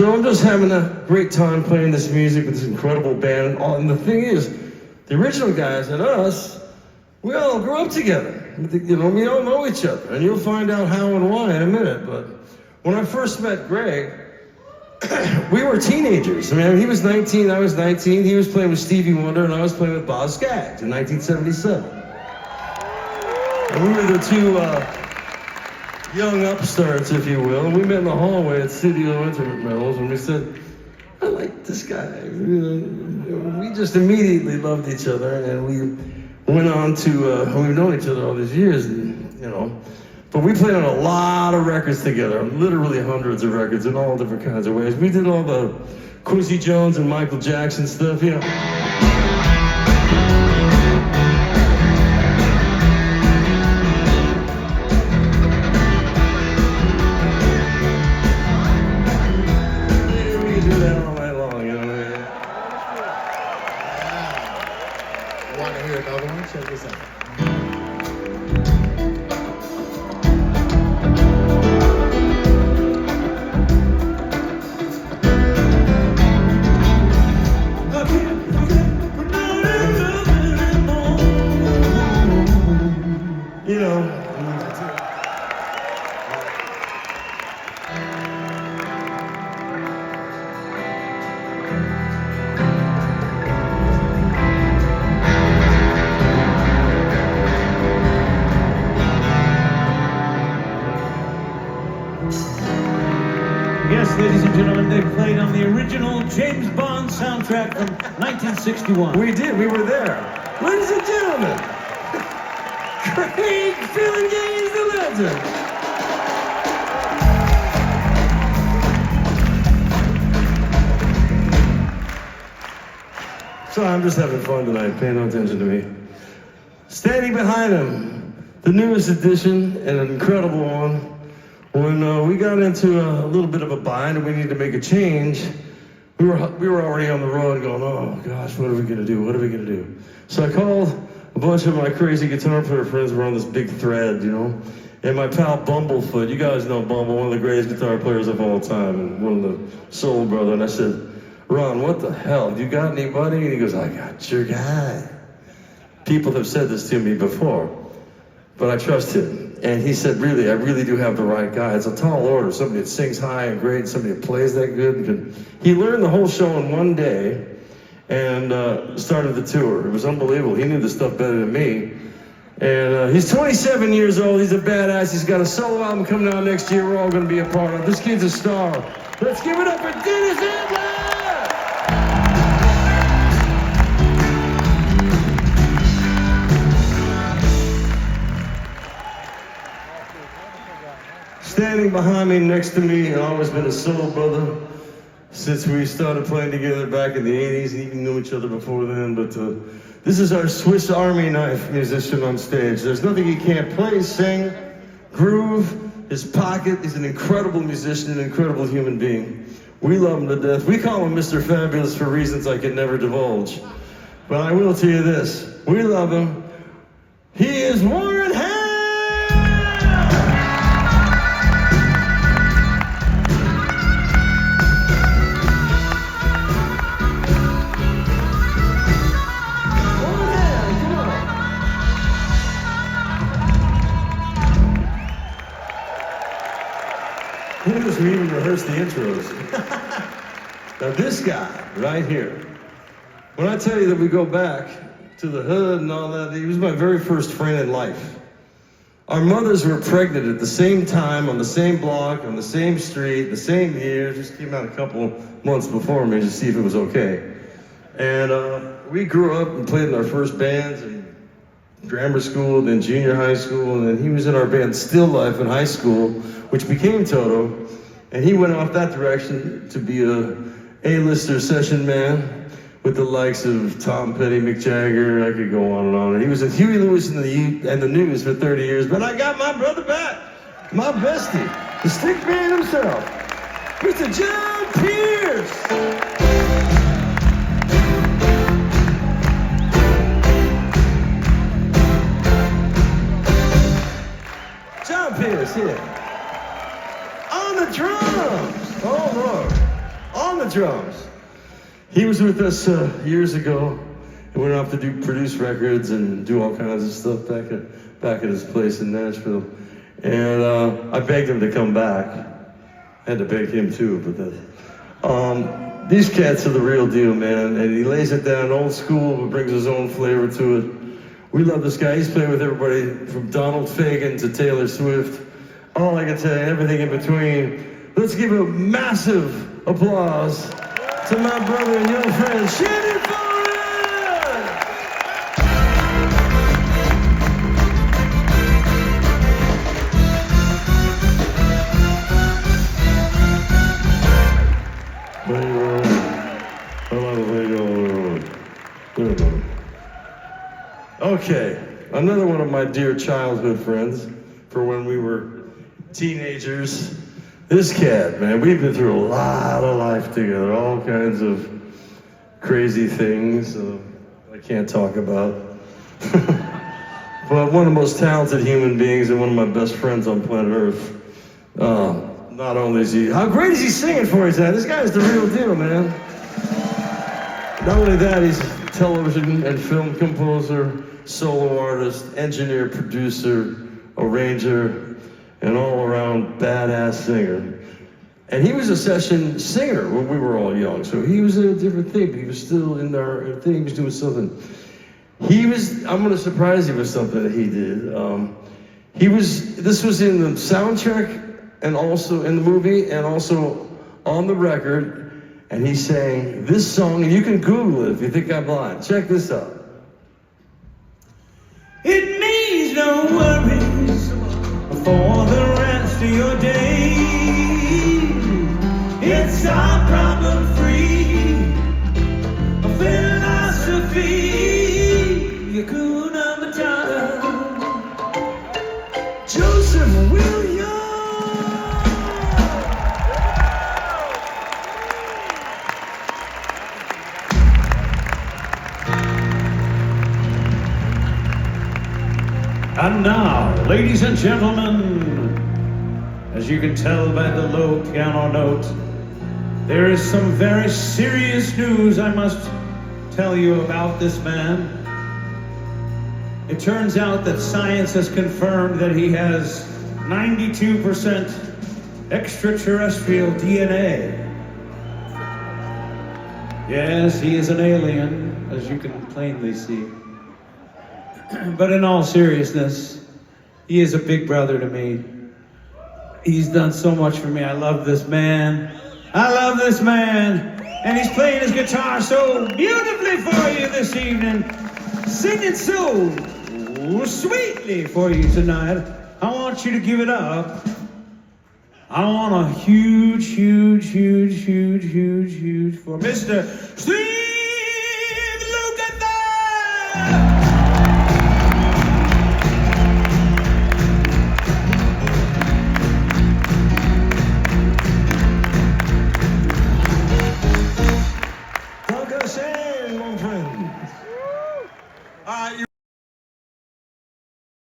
So I'm just having a great time playing this music with this incredible band. And the thing is, the original guys and us, we all grew up together. You know, we all know each other, and you'll find out how and why in a minute. But when I first met Greg, we were teenagers. I mean, he was 19, I was 19. He was playing with Stevie Wonder, and I was playing with Boz Scaggs in 1977. And we were the two young upstarts, if you will. And we met in the hallway at Studio Intimate Metals, and we said, I like this guy. We just immediately loved each other, and we went on to, we've known each other all these years, and, you know. But we played on a lot of records together, literally hundreds of records in all different kinds of ways. We did all the Quincy Jones and Michael Jackson stuff, you know. We do that all night long, you know what I mean? You want to hear another one? Check this out. You know. Yes, ladies and gentlemen, they played on the original James Bond soundtrack from 1961. We did, we were there. Ladies and gentlemen, Craig Fillingane's the legend. So I'm just having fun tonight, pay no attention to me. Standing behind him, the newest edition and an incredible one. When we got into a little bit of a bind and we needed to make a change, we were already on the road going, oh gosh, what are we gonna do? What are we gonna do? So I called a bunch of my crazy guitar player friends. We're on this big thread, you know. And my pal Bumblefoot, you guys know Bumble, one of the greatest guitar players of all time, and one of the soul brother. And I said, Ron, what the hell? You got anybody? And he goes, I got your guy. People have said this to me before, but I trust him. And he said, really, I really do have the right guy. It's a tall order. Somebody that sings high and great, somebody that plays that good. He learned the whole show in one day and started the tour. It was unbelievable. He knew the stuff better than me. And he's 27 years old. He's a badass. He's got a solo album coming out next year. We're all going to be a part of. This kid's a star. Let's give it up for Dennis Adler! Standing behind me, next to me, and always been a soul brother since we started playing together back in the 80s, and even knew each other before then. But this is our Swiss Army knife musician on stage. There's nothing he can't play, sing, groove, his pocket. He's an incredible musician, an incredible human being. We love him to death. We call him Mr. Fabulous for reasons I can never divulge. But I will tell you this, we love him. He is Warren Ham! We even rehearsed the intros. Now this guy right here, when I tell you that we go back to the hood and all that, he was my very first friend in life. Our mothers were pregnant at the same time, on the same block, on the same street, the same year. Just came out a couple months before me to see if it was okay. And we grew up and played in our first bands in grammar school, then junior high school, and then he was in our band Still Life in high school, which became Toto, and he went off that direction to be a A-lister session man with the likes of Tom Petty, Mick Jagger. I could go on and on. And he was at Huey Lewis and the News for 30 years, but I got my brother back, my bestie, the stick man himself, Mr. John Pierce. Pierce here. On the drums! Oh, Lord. the drums. He was with us years ago. He went off to produce records and do all kinds of stuff back at his place in Nashville. And I begged him to come back. I had to beg him too, but these cats are the real deal, man. And he lays it down old school, but brings his own flavor to it. We love this guy. He's played with everybody from Donald Fagen to Taylor Swift. All I can tell you, everything in between. Let's give a massive applause to my brother and your friend, Shannon Foreign! Okay, another one of my dear childhood friends for when we were teenagers. This cat, man, we've been through a lot of life together, all kinds of crazy things I can't talk about. But one of the most talented human beings and one of my best friends on planet Earth. Not only is he, how great is he singing for you tonight? This guy's the real deal, man. Not only that, he's a television and film composer, solo artist, engineer, producer, arranger, and all-around badass singer. And he was a session singer when we were all young, so he was in a different thing, but he was still in our thing, he was doing something. I'm gonna surprise you with something that he did. This was in the soundtrack and also in the movie and also on the record, and he sang this song, and you can Google it if you think I'm lying. Check this out. It means no worries for the rest of your day. It's our problem-free philosophy. Hakuna Matata. Joseph Williams. And now, ladies and gentlemen, as you can tell by the low piano note, there is some very serious news I must tell you about this man. It turns out that science has confirmed that he has 92% extraterrestrial DNA. Yes, he is an alien, as you can plainly see. But in all seriousness, he is a big brother to me. He's done so much for me. I love this man. I love this man. And he's playing his guitar so beautifully for you this evening. Singing so sweetly for you tonight. I want you to give it up. I want a huge, huge, huge, huge, huge, huge for Mr. Steve!